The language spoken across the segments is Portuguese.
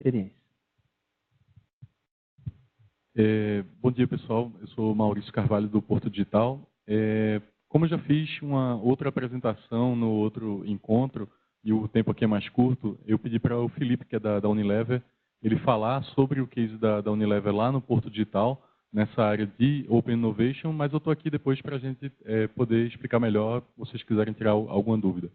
Experiência. Bom dia, pessoal. Eu sou Maurício Carvalho, do Porto Digital. Como eu já fiz uma outra apresentação no outro encontro, e o tempo aqui é mais curto, eu pedi para o Felipe, que é da Unilever, ele falar sobre o case da Unilever lá no Porto Digital, nessa área de Open Innovation, mas eu estou aqui depois para a gente poder explicar melhor, se vocês quiserem tirar alguma dúvida.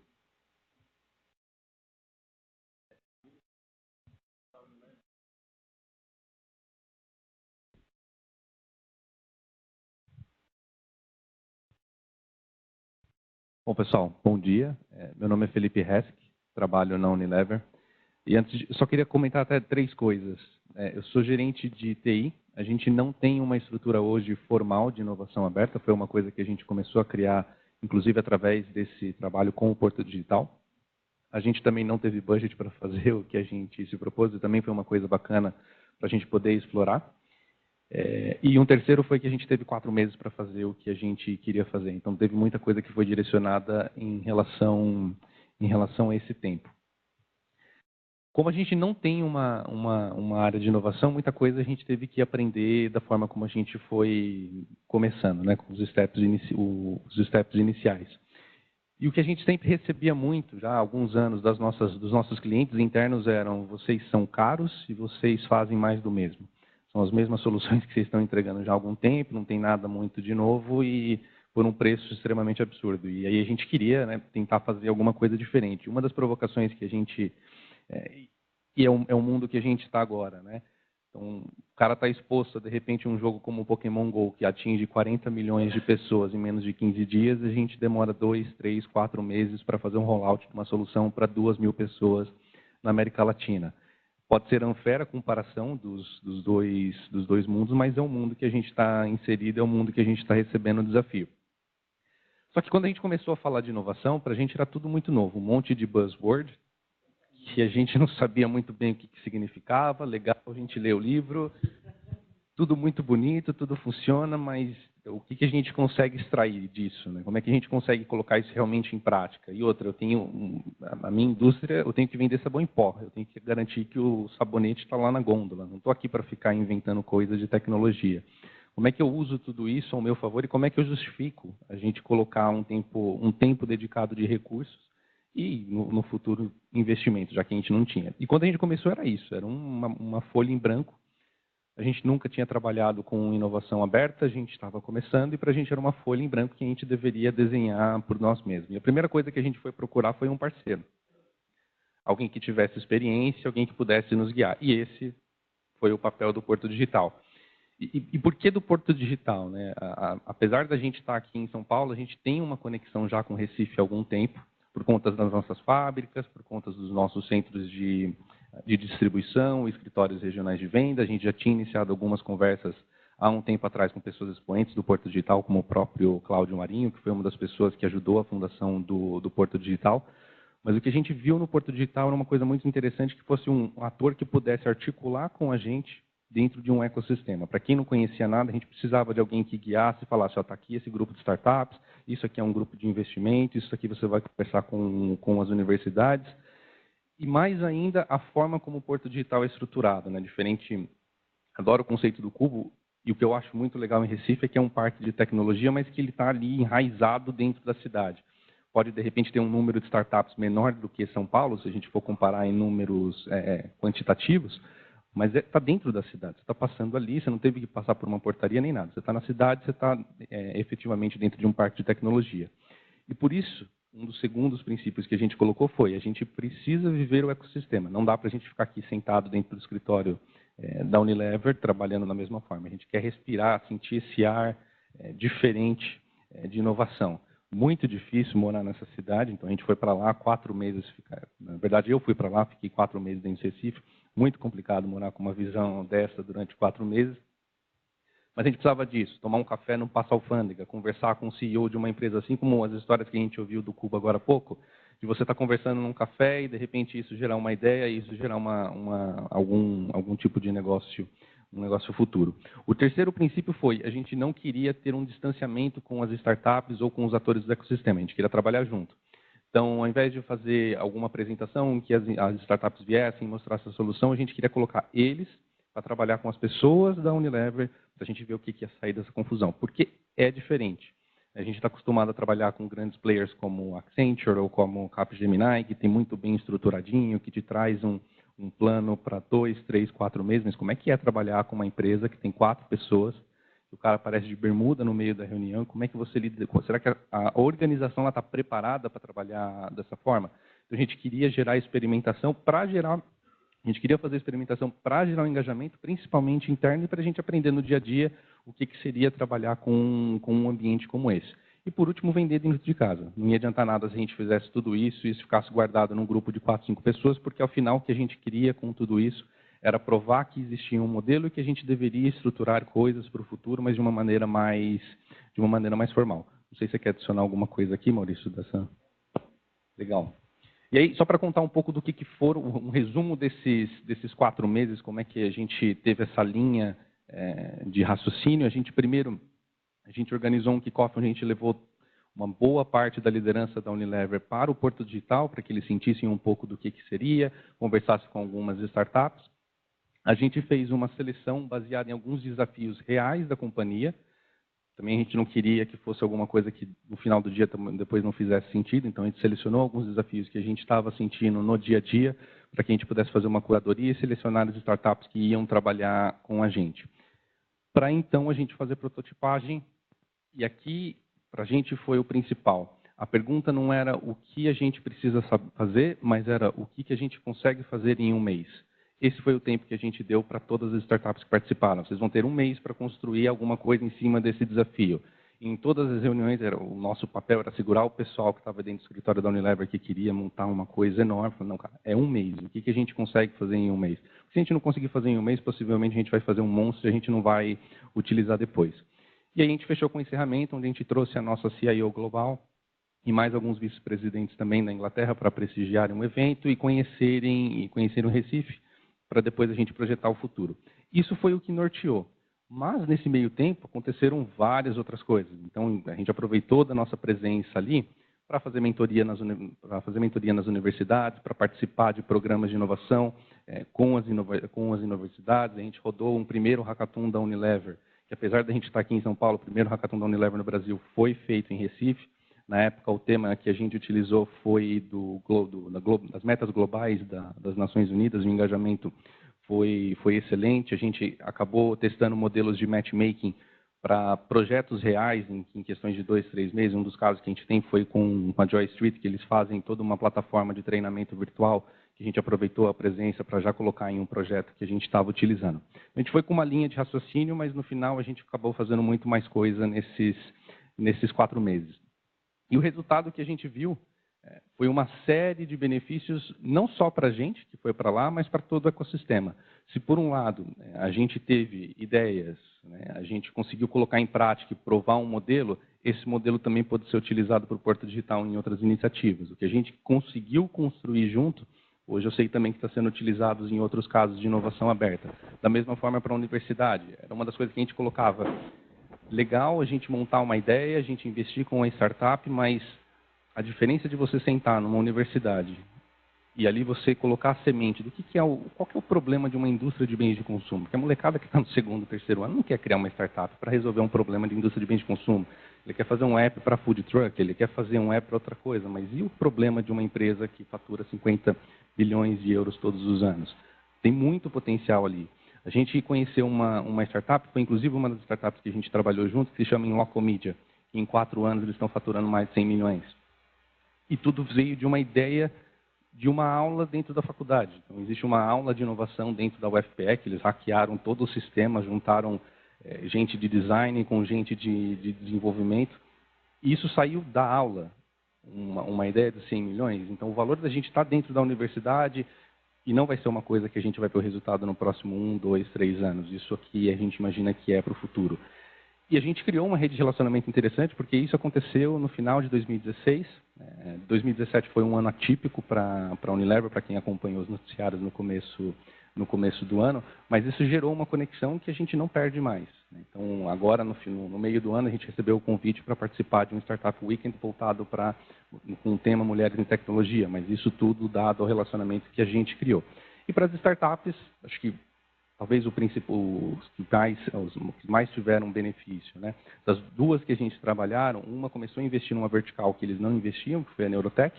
Bom, pessoal, bom dia. Meu nome é Felipe Hesk, trabalho na Unilever. E só queria comentar até 3 coisas. Eu sou gerente de TI. A gente não tem uma estrutura hoje formal de inovação aberta. Foi uma coisa que a gente começou a criar, inclusive através desse trabalho com o Porto Digital. A gente também não teve budget para fazer o que a gente se propôs, e também foi uma coisa bacana para a gente poder explorar. E um terceiro foi que a gente teve 4 meses para fazer o que a gente queria fazer. Então, teve muita coisa que foi direcionada em relação a esse tempo. Como a gente não tem uma área de inovação, muita coisa a gente teve que aprender da forma como a gente foi começando, né, com os steps iniciais. E o que a gente sempre recebia muito, já há alguns anos, dos nossos clientes internos eram: vocês são caros e vocês fazem mais do mesmo. São as mesmas soluções que vocês estão entregando já há algum tempo, não tem nada muito de novo e por um preço extremamente absurdo. E aí a gente queria, né, tentar fazer alguma coisa diferente. Uma das provocações que a gente... é o mundo que a gente está agora, né? Então, o cara está exposto a, de repente, um jogo como o Pokémon GO, que atinge 40 milhões de pessoas em menos de 15 dias, a gente demora 2, 3, 4 meses para fazer um rollout de uma solução para 2.000 pessoas na América Latina. Pode ser unfair a comparação dos dois mundos, mas é o mundo que a gente está inserido, é o mundo que a gente está recebendo o desafio. Só que quando a gente começou a falar de inovação, para a gente era tudo muito novo, um monte de buzzword, que a gente não sabia muito bem o que significava. Legal, a gente lê o livro, tudo muito bonito, tudo funciona, mas o que a gente consegue extrair disso, né? Como é que a gente consegue colocar isso realmente em prática? E outra, a minha indústria, eu tenho que vender sabão em pó, eu tenho que garantir que o sabonete está lá na gôndola, não estou aqui para ficar inventando coisas de tecnologia. Como é que eu uso tudo isso ao meu favor e como é que eu justifico a gente colocar um tempo dedicado de recursos e, no futuro, investimento, já que a gente não tinha. E quando a gente começou era isso, era uma folha em branco. A gente nunca tinha trabalhado com inovação aberta, a gente estava começando, e para a gente era uma folha em branco que a gente deveria desenhar por nós mesmos. E a primeira coisa que a gente foi procurar foi um parceiro. Alguém que tivesse experiência, alguém que pudesse nos guiar. E esse foi o papel do Porto Digital. E por que do Porto Digital, né? Apesar da gente estar aqui em São Paulo, a gente tem uma conexão já com Recife há algum tempo, por conta das nossas fábricas, por conta dos nossos centros de distribuição, escritórios regionais de venda. A gente já tinha iniciado algumas conversas há um tempo atrás com pessoas expoentes do Porto Digital, como o próprio Cláudio Marinho, que foi uma das pessoas que ajudou a fundação do Porto Digital. Mas o que a gente viu no Porto Digital era uma coisa muito interessante, que fosse um ator que pudesse articular com a gente dentro de um ecossistema. Para quem não conhecia nada, a gente precisava de alguém que guiasse e falasse: está aqui esse grupo de startups, isso aqui é um grupo de investimento, isso aqui você vai conversar com as universidades. E mais ainda, a forma como o Porto Digital é estruturado, né? Diferente, adoro o conceito do cubo, e o que eu acho muito legal em Recife é que é um parque de tecnologia, mas que ele está ali enraizado dentro da cidade. Pode, de repente, ter um número de startups menor do que São Paulo, se a gente for comparar em números quantitativos, mas está dentro da cidade. Você está passando ali, você não teve que passar por uma portaria nem nada. Você está na cidade, você está efetivamente dentro de um parque de tecnologia. E por isso, um dos segundos princípios que a gente colocou foi: a gente precisa viver o ecossistema. Não dá para a gente ficar aqui sentado dentro do escritório da Unilever, trabalhando da mesma forma. A gente quer respirar, sentir esse ar diferente de inovação. Muito difícil morar nessa cidade, então a gente foi para lá 4 meses. Na verdade, eu fui para lá, fiquei 4 meses dentro de Recife. Muito complicado morar com uma visão dessa durante 4 meses. Mas a gente precisava disso, tomar um café no Passa Alfândega, conversar com o CEO de uma empresa, assim como as histórias que a gente ouviu do Cuba agora há pouco, de você estar conversando num café e, de repente, isso gerar uma ideia, isso gerar algum tipo de negócio, um negócio futuro. O terceiro princípio foi: a gente não queria ter um distanciamento com as startups ou com os atores do ecossistema, a gente queria trabalhar junto. Então, ao invés de fazer alguma apresentação que as startups viessem mostrar essa solução, a gente queria colocar eles para trabalhar com as pessoas da Unilever, para a gente ver o que ia sair dessa confusão. Porque é diferente. A gente está acostumado a trabalhar com grandes players como Accenture ou como Capgemini, que tem muito bem estruturadinho, que te traz um plano para 2, 3, 4 meses. Mas como é que é trabalhar com uma empresa que tem 4 pessoas, o cara aparece de bermuda no meio da reunião? Como é que você lida? Será que a organização está preparada para trabalhar dessa forma? Então, a gente queria gerar experimentação para gerar... A gente queria fazer experimentação para gerar um engajamento, principalmente interno, e para a gente aprender no dia a dia o que seria trabalhar com um ambiente como esse. E, por último, vender dentro de casa. Não ia adiantar nada se a gente fizesse tudo isso e isso ficasse guardado num grupo de 4, 5 pessoas, porque, ao final, o que a gente queria com tudo isso era provar que existia um modelo e que a gente deveria estruturar coisas para o futuro, mas de uma maneira mais formal. Não sei se você quer adicionar alguma coisa aqui, Maurício, dessa... Legal. E aí, só para contar um pouco do que foram, um resumo desses 4 meses, como é que a gente teve essa linha de raciocínio. Primeiro, a gente organizou um kickoff onde a gente levou uma boa parte da liderança da Unilever para o Porto Digital, para que eles sentissem um pouco do que seria, conversassem com algumas startups. A gente fez uma seleção baseada em alguns desafios reais da companhia. Também a gente não queria que fosse alguma coisa que no final do dia depois não fizesse sentido, então a gente selecionou alguns desafios que a gente estava sentindo no dia a dia, para que a gente pudesse fazer uma curadoria e selecionar as startups que iam trabalhar com a gente. Para então a gente fazer prototipagem, e aqui para a gente foi o principal. A pergunta não era o que a gente precisa fazer, mas era o que a gente consegue fazer em um mês. Esse foi o tempo que a gente deu para todas as startups que participaram. Vocês vão ter um mês para construir alguma coisa em cima desse desafio. Em todas as reuniões, o nosso papel era segurar o pessoal que estava dentro do escritório da Unilever, que queria montar uma coisa enorme. Falei, não, cara, é um mês. O que a gente consegue fazer em um mês? Se a gente não conseguir fazer em um mês, possivelmente a gente vai fazer um monstro e a gente não vai utilizar depois. E aí a gente fechou com o encerramento, onde a gente trouxe a nossa CIO global e mais alguns vice-presidentes também da Inglaterra para prestigiarem o evento e conhecerem o Recife, para depois a gente projetar o futuro. Isso foi o que norteou. Mas, nesse meio tempo, aconteceram várias outras coisas. Então, a gente aproveitou da nossa presença ali para fazer mentoria nas universidades, para participar de programas de inovação com as universidades. A gente rodou um primeiro hackathon da Unilever, que apesar de a gente estar aqui em São Paulo, o primeiro hackathon da Unilever no Brasil foi feito em Recife. Na época, o tema que a gente utilizou foi das metas globais das Nações Unidas. O engajamento foi excelente. A gente acabou testando modelos de matchmaking para projetos reais em questões de 2, 3 meses. Um dos casos que a gente tem foi com a Joy Street, que eles fazem toda uma plataforma de treinamento virtual, que a gente aproveitou a presença para já colocar em um projeto que a gente estava utilizando. A gente foi com uma linha de raciocínio, mas no final a gente acabou fazendo muito mais coisa nesses 4 meses. E o resultado que a gente viu foi uma série de benefícios, não só para a gente, que foi para lá, mas para todo o ecossistema. Se, por um lado, a gente teve ideias, a gente conseguiu colocar em prática e provar um modelo, esse modelo também pode ser utilizado para o Porto Digital em outras iniciativas. O que a gente conseguiu construir junto, hoje eu sei também que está sendo utilizado em outros casos de inovação aberta. Da mesma forma para a universidade. Era uma das coisas que a gente colocava. Legal a gente montar uma ideia, a gente investir com uma startup, mas a diferença de você sentar numa universidade e ali você colocar a semente do qual que é o problema de uma indústria de bens de consumo. Porque a molecada que está no 2º, 3º ano não quer criar uma startup para resolver um problema de indústria de bens de consumo. Ele quer fazer um app para food truck, ele quer fazer um app para outra coisa. Mas e o problema de uma empresa que fatura 50 bilhões de euros todos os anos? Tem muito potencial ali. A gente conheceu uma startup, foi inclusive uma das startups que a gente trabalhou junto, que se chama Inlocomedia, que em 4 anos eles estão faturando mais de 100 milhões. E tudo veio de uma ideia de uma aula dentro da faculdade. Então, existe uma aula de inovação dentro da UFPE, que eles hackearam todo o sistema, juntaram gente de design com gente de desenvolvimento, e isso saiu da aula, uma ideia de 100 milhões. Então, o valor da gente está dentro da universidade, e não vai ser uma coisa que a gente vai ter o resultado no próximo 1, 2, 3 anos. Isso aqui a gente imagina que é para o futuro. E a gente criou uma rede de relacionamento interessante, porque isso aconteceu no final de 2016. 2017 foi um ano atípico para a Unilever, para quem acompanhou os noticiários no começo do ano, mas isso gerou uma conexão que a gente não perde mais. Então, agora, no meio do ano, a gente recebeu o convite para participar de um Startup Weekend voltado com o tema Mulheres em Tecnologia, mas isso tudo dado ao relacionamento que a gente criou. E para as startups, acho que talvez os que mais tiveram benefício, né? Das duas que a gente trabalharam, uma começou a investir numa vertical que eles não investiam, que foi a Neurotech.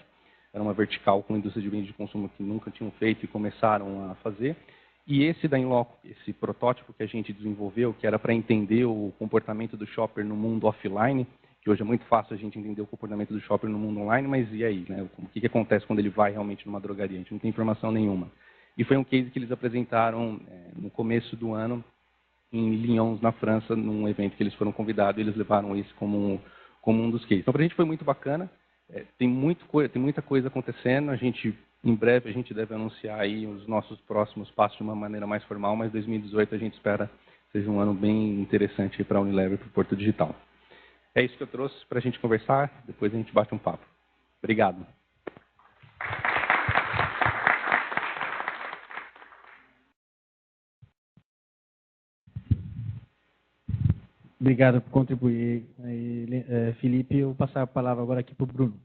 Era uma vertical com indústria de bens de consumo que nunca tinham feito e começaram a fazer. E esse da Inloco, esse protótipo que a gente desenvolveu, que era para entender o comportamento do shopper no mundo offline, que hoje é muito fácil a gente entender o comportamento do shopper no mundo online, mas e aí, né? O que acontece quando ele vai realmente numa drogaria? A gente não tem informação nenhuma. E foi um case que eles apresentaram no começo do ano em Lyon, na França, num evento que eles foram convidados, e eles levaram isso como um dos cases. Então, para a gente foi muito bacana. Tem muita coisa acontecendo. Em breve, a gente deve anunciar aí os nossos próximos passos de uma maneira mais formal, mas 2018 a gente espera seja um ano bem interessante para a Unilever e para o Porto Digital. É isso que eu trouxe para a gente conversar. Depois a gente bate um papo. Obrigado. Obrigado por contribuir. Aí, Felipe, eu vou passar a palavra agora aqui para o Bruno.